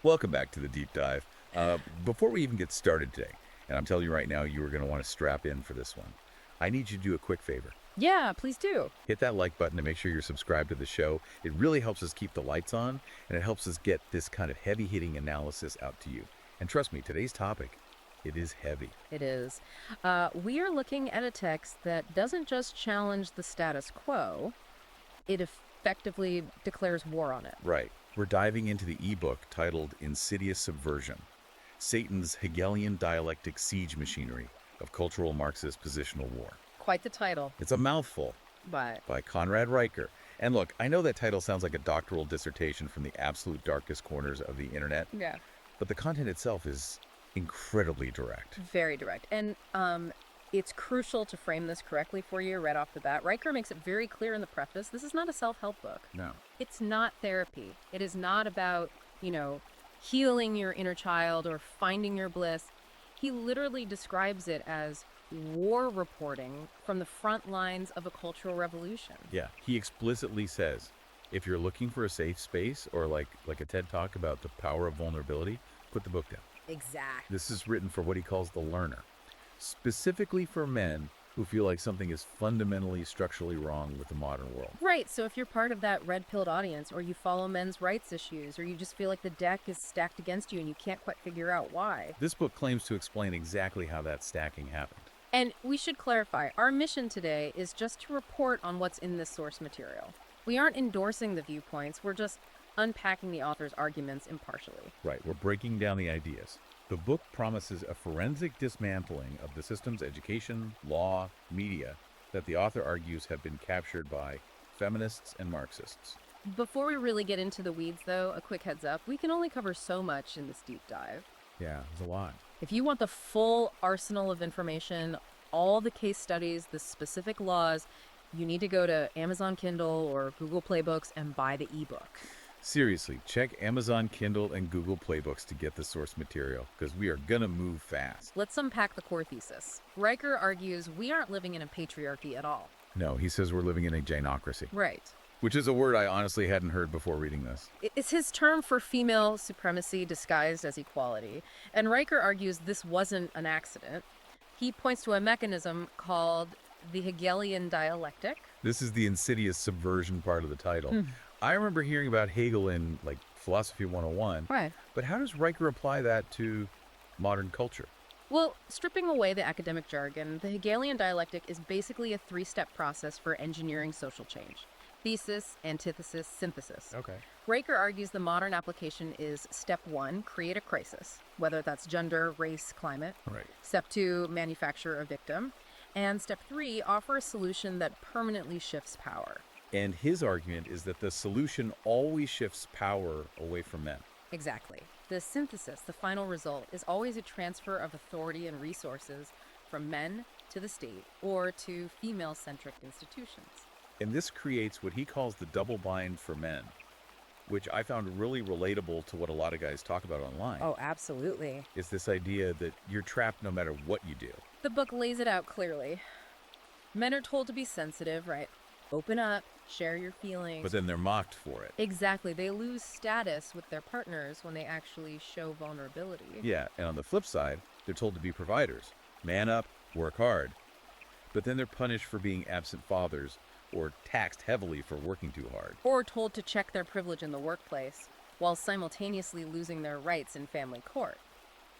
Welcome back to the deep dive. Before we even get started today, and I'm telling you right now, you are going to want to strap in for this one. I need you to do a quick favor. Yeah, please do. Hit that like button to make sure you're subscribed to the show. It really helps us keep the lights on, and it helps us get this kind of heavy-hitting analysis out to you. And trust me, today's topic, it is heavy. It is. We are looking at a text that doesn't just challenge the status quo, it effectively declares war on it. Right. We're diving into the ebook titled Insidious Subversion, Satan's Hegelian dialectic siege machinery of cultural Marxist positional war. Quite the title, It's a mouthful. but By Conrad Riker. And look, I know that title sounds like a doctoral dissertation from the absolute darkest corners of the internet, yeah, but the content itself is incredibly direct. very direct. And it's crucial to frame this correctly for you right off the bat. Riker makes it very clear in the preface, this is not a self-help book. No. It's not therapy. It is not about, healing your inner child or finding your bliss. He literally describes it as war reporting from the front lines of a cultural revolution. Yeah, he explicitly says, if you're looking for a safe space or like a TED Talk about the power of vulnerability, put the book down. Exactly. This is written for what he calls the learner, specifically for men who feel like something is fundamentally structurally wrong with the modern world. Right, so if you're part of that red-pilled audience, or you follow men's rights issues, or you just feel like the deck is stacked against you and you can't quite figure out why. This book claims to explain exactly how that stacking happened. And we should clarify, our mission today is just to report on what's in this source material. We aren't endorsing the viewpoints, we're just unpacking the author's arguments impartially. Right, we're breaking down the ideas. The book promises a forensic dismantling of the systems education, law, media that the author argues have been captured by feminists and Marxists. Before we really get into the weeds, though, a quick heads up, we can only cover so much in this deep dive. Yeah, there's a lot. If you want the full arsenal of information, all the case studies, the specific laws, you need to go to Amazon Kindle or Google Play Books and buy the ebook. Seriously, check Amazon Kindle and Google Playbooks to get the source material, because we are gonna move fast. Let's unpack the core thesis. Riker argues we aren't living in a patriarchy at all. No, he says we're living in a gynocracy, Right. which is a word I honestly hadn't heard before reading this. It's his term for female supremacy disguised as equality. And Riker argues this wasn't an accident. He points to a mechanism called the Hegelian dialectic. This is the insidious subversion part of the title. I remember hearing about Hegel in, Philosophy 101, Right. but how does Riker apply that to modern culture? Well, stripping away the academic jargon, the Hegelian dialectic is basically a three-step process for engineering social change. Thesis, antithesis, synthesis. Okay. Riker argues the modern application is step 1, create a crisis, whether that's gender, race, climate. Right. Step 2, manufacture a victim. And step 3, offer a solution that permanently shifts power. And his argument is that the solution always shifts power away from men. Exactly. The synthesis, the final result, is always a transfer of authority and resources from men to the state or to female-centric institutions. And this creates what he calls the double bind for men, which I found really relatable to what a lot of guys talk about online. Oh, absolutely. It's this idea that you're trapped no matter what you do. The book lays it out clearly. Men are told to be sensitive, right? Open up, share your feelings. But then they're mocked for it. Exactly. They lose status with their partners when they actually show vulnerability. Yeah, and on the flip side, they're told to be providers. Man up, work hard. But then they're punished for being absent fathers or taxed heavily for working too hard. Or told to check their privilege in the workplace while simultaneously losing their rights in family court.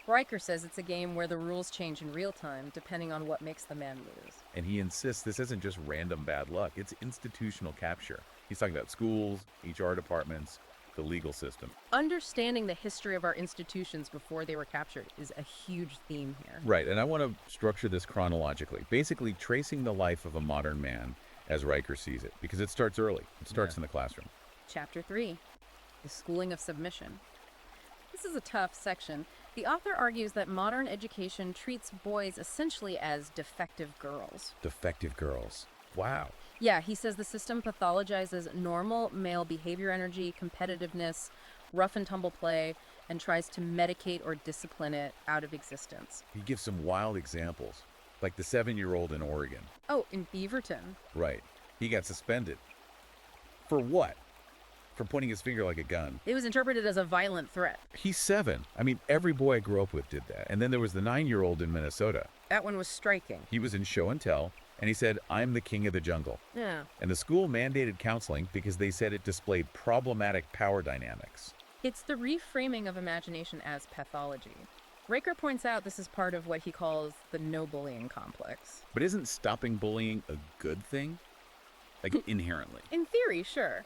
Riker says it's a game where the rules change in real time depending on what makes the man lose. And he insists this isn't just random bad luck, it's institutional capture. He's talking about schools, HR departments, the legal system. Understanding the history of our institutions before they were captured is a huge theme here. Right, and I want to structure this chronologically, basically tracing the life of a modern man as Riker sees it, because it starts early. It starts in the classroom. Chapter 3, The Schooling of Submission. This is a tough section. The author argues that modern education treats boys essentially as defective girls. Defective girls. Wow. Yeah, he says the system pathologizes normal male behavior energy, competitiveness, rough and tumble play, and tries to medicate or discipline it out of existence. He gives some wild examples, like the 7-year-old in Oregon. Oh, in Beaverton. Right. He got suspended. For what? for pointing his finger like a gun. It was interpreted as a violent threat. He's 7. I mean, every boy I grew up with did that. And then there was the 9-year-old in Minnesota. That one was striking. He was in show and tell, and he said, "I'm the king of the jungle." Yeah. And the school mandated counseling because they said it displayed problematic power dynamics. It's the reframing of imagination as pathology. Riker points out this is part of what he calls the no bullying complex. But isn't stopping bullying a good thing? Like, inherently. In theory, sure.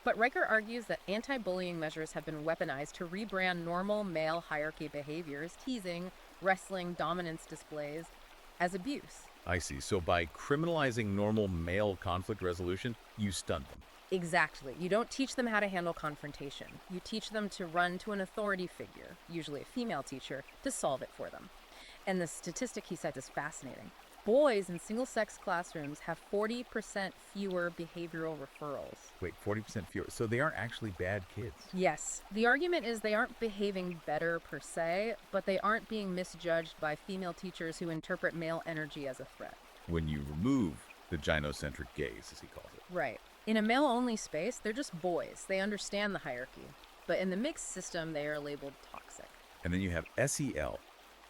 But Riker argues that anti-bullying measures have been weaponized to rebrand normal male hierarchy behaviors, teasing, wrestling, dominance displays, as abuse. I see. So by criminalizing normal male conflict resolution, you stun them. Exactly. You don't teach them how to handle confrontation. You teach them to run to an authority figure, usually a female teacher, to solve it for them. And the statistic he cites is fascinating. Boys in single-sex classrooms have 40% fewer behavioral referrals. Wait, 40% fewer. So they aren't actually bad kids. Yes. The argument is they aren't behaving better per se, but they aren't being misjudged by female teachers who interpret male energy as a threat. When you remove the gynocentric gaze, as he calls it. Right. In a male-only space, they're just boys. They understand the hierarchy. But in the mixed system, they are labeled toxic. And then you have SEL,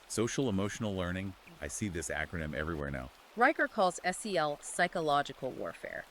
social emotional learning. I see this acronym everywhere now. Riker calls SEL psychological warfare.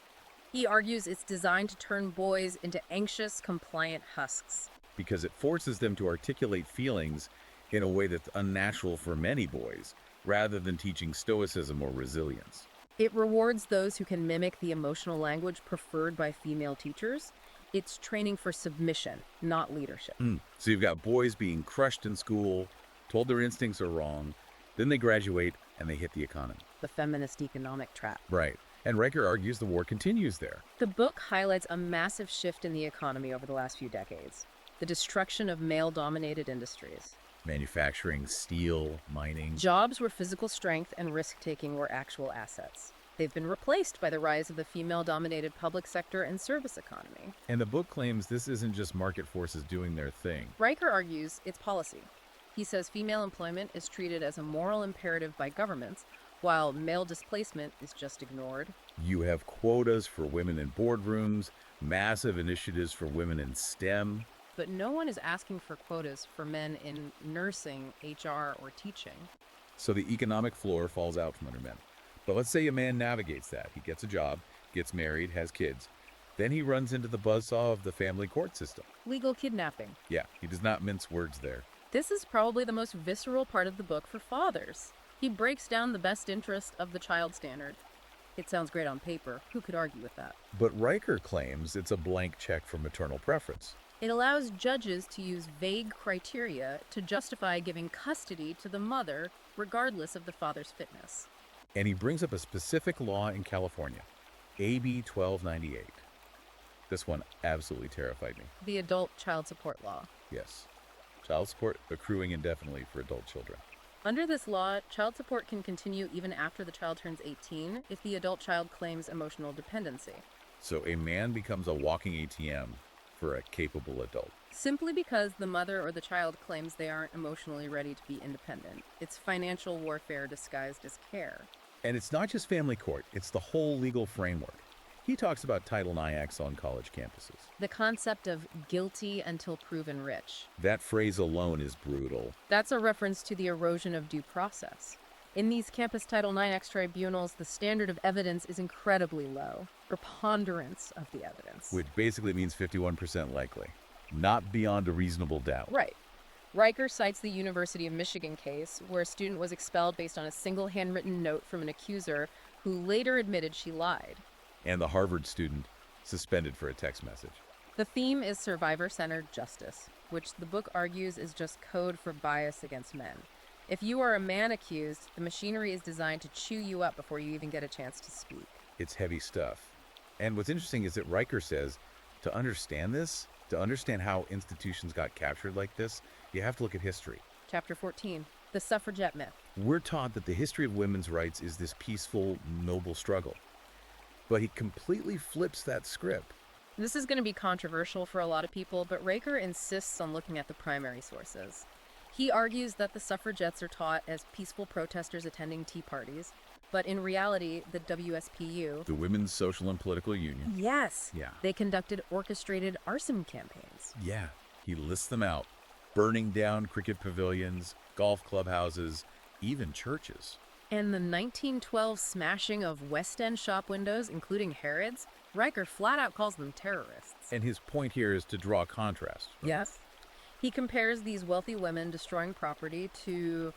He argues it's designed to turn boys into anxious, compliant husks. Because it forces them to articulate feelings in a way that's unnatural for many boys, rather than teaching stoicism or resilience. It rewards those who can mimic the emotional language preferred by female teachers. It's training for submission, not leadership. So you've got boys being crushed in school, told their instincts are wrong, then they graduate and they hit the economy. The feminist economic trap. Right. And Riker argues the war continues there. The book highlights a massive shift in the economy over the last few decades. The destruction of male-dominated industries. Manufacturing, steel, mining. Jobs where physical strength and risk-taking were actual assets. They've been replaced by the rise of the female-dominated public sector and service economy. And the book claims this isn't just market forces doing their thing. Riker argues it's policy. He says female employment is treated as a moral imperative by governments, while male displacement is just ignored. You have quotas for women in boardrooms, massive initiatives for women in STEM. But no one is asking for quotas for men in nursing, HR, or teaching. So the economic floor falls out from under men. But let's say a man navigates that. He gets a job, gets married, has kids. Then he runs into the buzzsaw of the family court system. Legal kidnapping. Yeah, he does not mince words there. This is probably the most visceral part of the book for fathers. He breaks down the best interest of the child standard. It sounds great on paper. Who could argue with that? But Riker claims it's a blank check for maternal preference. It allows judges to use vague criteria to justify giving custody to the mother, regardless of the father's fitness. And he brings up a specific law in California, AB 1298. This one absolutely terrified me. The adult child support law. Yes. Child support accruing indefinitely for adult children. Under this law, child support can continue even after the child turns 18 if the adult child claims emotional dependency. So a man becomes a walking ATM for a capable adult. Simply because the mother or the child claims they aren't emotionally ready to be independent. It's financial warfare disguised as care. And it's not just family court, it's the whole legal framework. He talks about Title IX on college campuses. The concept of guilty until proven rich. That phrase alone is brutal. That's a reference to the erosion of due process. In these campus Title IX tribunals, the standard of evidence is incredibly low. Preponderance of the evidence. Which basically means 51% likely. Not beyond a reasonable doubt. Right. Riker cites the University of Michigan case, where a student was expelled based on a single handwritten note from an accuser who later admitted she lied. And the Harvard student suspended for a text message. The theme is survivor-centered justice, which the book argues is just code for bias against men. If you are a man accused, the machinery is designed to chew you up before you even get a chance to speak. It's heavy stuff. And what's interesting is that Riker says, to understand this, to understand how institutions got captured like this, you have to look at history. Chapter 14, the suffragette myth. We're taught that the history of women's rights is this peaceful, noble struggle. But he completely flips that script. This is going to be controversial for a lot of people, but Riker insists on looking at the primary sources. He argues that the suffragettes are taught as peaceful protesters attending tea parties, But in reality, the WSPU, The Women's Social and Political Union. yes, Yeah. they conducted orchestrated arson campaigns. Yeah. He lists them out. Burning down cricket pavilions, golf clubhouses, even churches. And the 1912 smashing of West End shop windows, including Harrods, Riker flat out calls them terrorists. And his point here is to draw contrast. Right? Yes. He compares these wealthy women destroying property to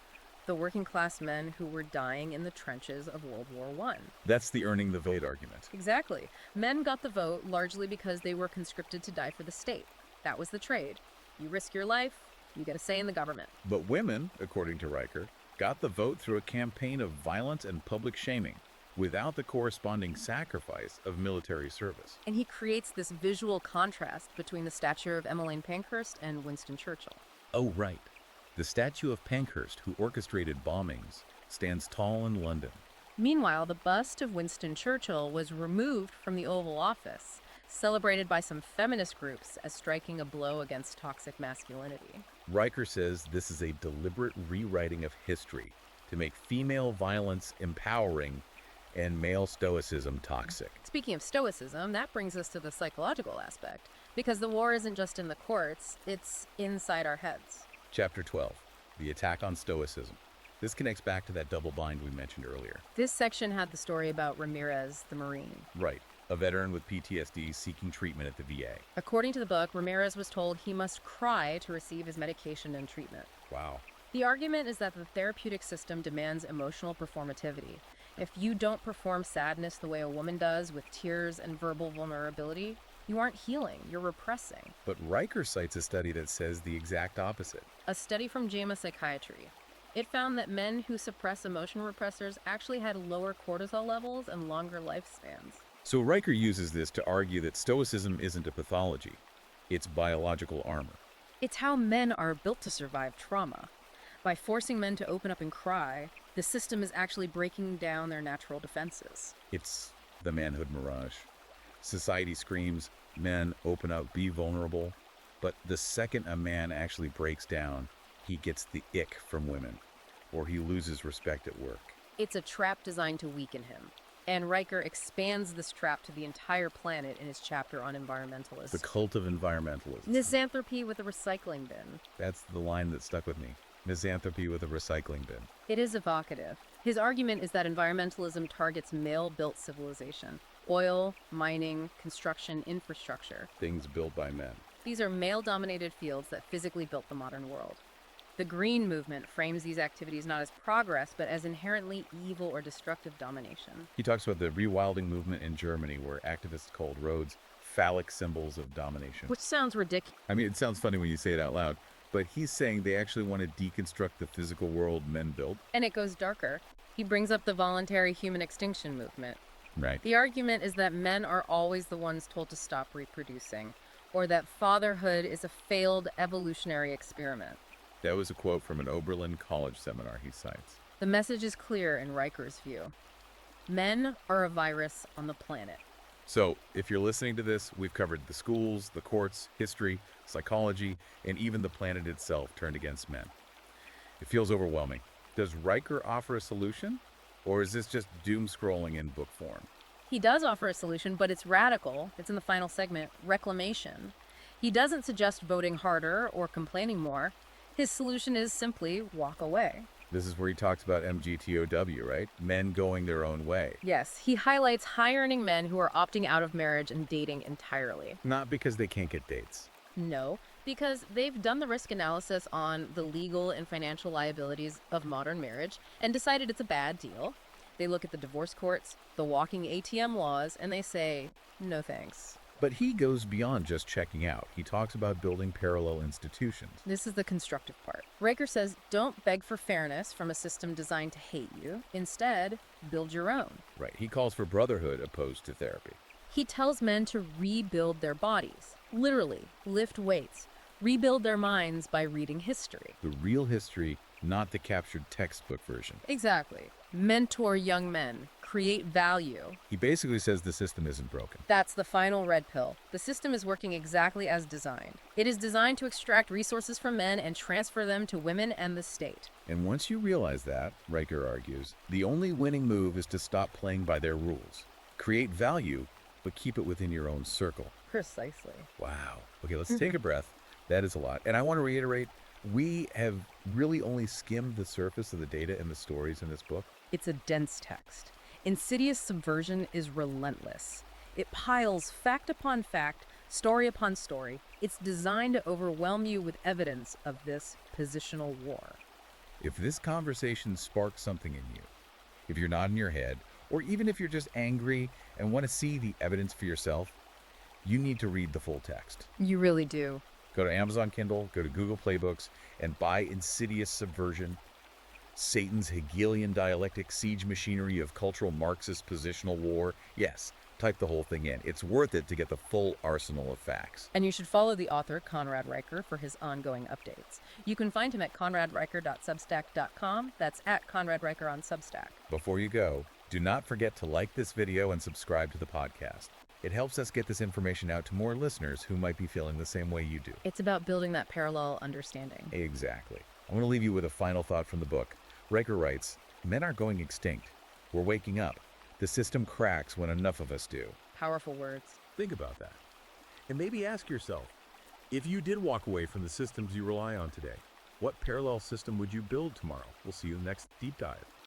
the working class men who were dying in the trenches of World War I. That's the earning the vote argument. Exactly. Men got the vote largely because they were conscripted to die for the state. That was the trade. You risk your life, you get a say in the government. But women, according to Riker, got the vote through a campaign of violence and public shaming, without the corresponding sacrifice of military service. And he creates this visual contrast between the statue of Emmeline Pankhurst and Winston Churchill. Oh, right. The statue of Pankhurst, who orchestrated bombings, stands tall in London. Meanwhile, the bust of Winston Churchill was removed from the Oval Office, celebrated by some feminist groups as striking a blow against toxic masculinity. Riker says this is a deliberate rewriting of history to make female violence empowering and male stoicism toxic. Speaking of stoicism, that brings us to the psychological aspect, because the war isn't just in the courts, it's inside our heads. Chapter 12, The Attack on Stoicism. This connects back to that double bind we mentioned earlier. This section had the story about Ramirez, the Marine. Right, a veteran with PTSD seeking treatment at the VA. According to the book, Ramirez was told he must cry to receive his medication and treatment. Wow. The argument is that the therapeutic system demands emotional performativity. If you don't perform sadness the way a woman does with tears and verbal vulnerability, you aren't healing, you're repressing. But Riker cites a study that says the exact opposite. A study from JAMA Psychiatry. It found that men who suppress emotion repressors actually had lower cortisol levels and longer lifespans. So Riker uses this to argue that Stoicism isn't a pathology. It's biological armor. It's how men are built to survive trauma. By forcing men to open up and cry, the system is actually breaking down their natural defenses. It's the manhood mirage. Society screams, men, open up, be vulnerable. But the second a man actually breaks down, he gets the ick from women, or he loses respect at work. It's a trap designed to weaken him. And Riker expands this trap to the entire planet in his chapter on environmentalism. The cult of environmentalism. Misanthropy with a recycling bin. That's the line that stuck with me. Misanthropy with a recycling bin. It is evocative. His argument is that environmentalism targets male-built civilization. Oil, mining, construction, infrastructure. Things built by men. These are male-dominated fields that physically built the modern world. The Green Movement frames these activities not as progress, but as inherently evil or destructive domination. He talks about the rewilding movement in Germany, where activists called roads phallic symbols of domination. Which sounds ridiculous. I mean, it sounds funny when you say it out loud, but he's saying they actually want to deconstruct the physical world men built. And it goes darker. He brings up the voluntary human extinction movement. Right. The argument is that men are always the ones told to stop reproducing, or that fatherhood is a failed evolutionary experiment. That was a quote from an Oberlin College seminar he cites. The message is clear in Riker's view. Men are a virus on the planet. So, if you're listening to this, we've covered the schools, the courts, history, psychology, and even the planet itself turned against men. It feels overwhelming. Does Riker offer a solution? Or is this just doom scrolling in book form? He does offer a solution, but it's radical. It's in the final segment, reclamation. He doesn't suggest voting harder or complaining more. His solution is simply walk away. This is where he talks about MGTOW, right? Men going their own way. Yes, he highlights high-earning men who are opting out of marriage and dating entirely. Not because they can't get dates. No, because they've done the risk analysis on the legal and financial liabilities of modern marriage and decided it's a bad deal. They look at the divorce courts, the walking ATM laws, and they say, no thanks. But he goes beyond just checking out. He talks about building parallel institutions. This is the constructive part. Riker says, don't beg for fairness from a system designed to hate you. Instead, build your own. Right. He calls for brotherhood opposed to therapy. He tells men to rebuild their bodies. Literally, lift weights. Rebuild their minds by reading history. The real history, not the captured textbook version. Exactly. Mentor young men. Create value. He basically says the system isn't broken. That's the final red pill. The system is working exactly as designed. It is designed to extract resources from men and transfer them to women and the state. And once you realize that, Riker argues, the only winning move is to stop playing by their rules. Create value, but keep it within your own circle. Precisely. Wow. Okay, let's take a breath. That is a lot. And I want to reiterate, we have really only skimmed the surface of the data and the stories in this book. It's a dense text. Insidious Subversion is relentless. It piles fact upon fact, story upon story. It's designed to overwhelm you with evidence of this positional war. If this conversation sparks something in you, if you're nodding your head, or even if you're just angry and want to see the evidence for yourself, you need to read the full text. You really do. Go to Amazon Kindle, go to Google Playbooks, and buy Insidious Subversion, Satan's Hegelian dialectic siege machinery of cultural Marxist positional war. Yes, type the whole thing in. It's worth it to get the full arsenal of facts. And you should follow the author, Conrad Riker, for his ongoing updates. You can find him at conradriker.substack.com. That's at Conrad Riker on Substack. Before you go, do not forget to like this video and subscribe to the podcast. It helps us get this information out to more listeners who might be feeling the same way you do. It's about building that parallel understanding. Exactly. I'm going to leave you with a final thought from the book. Riker writes, men aren't going extinct. We're waking up. The system cracks when enough of us do. Powerful words. Think about that. And maybe ask yourself, if you did walk away from the systems you rely on today, what parallel system would you build tomorrow? We'll see you in the next deep dive.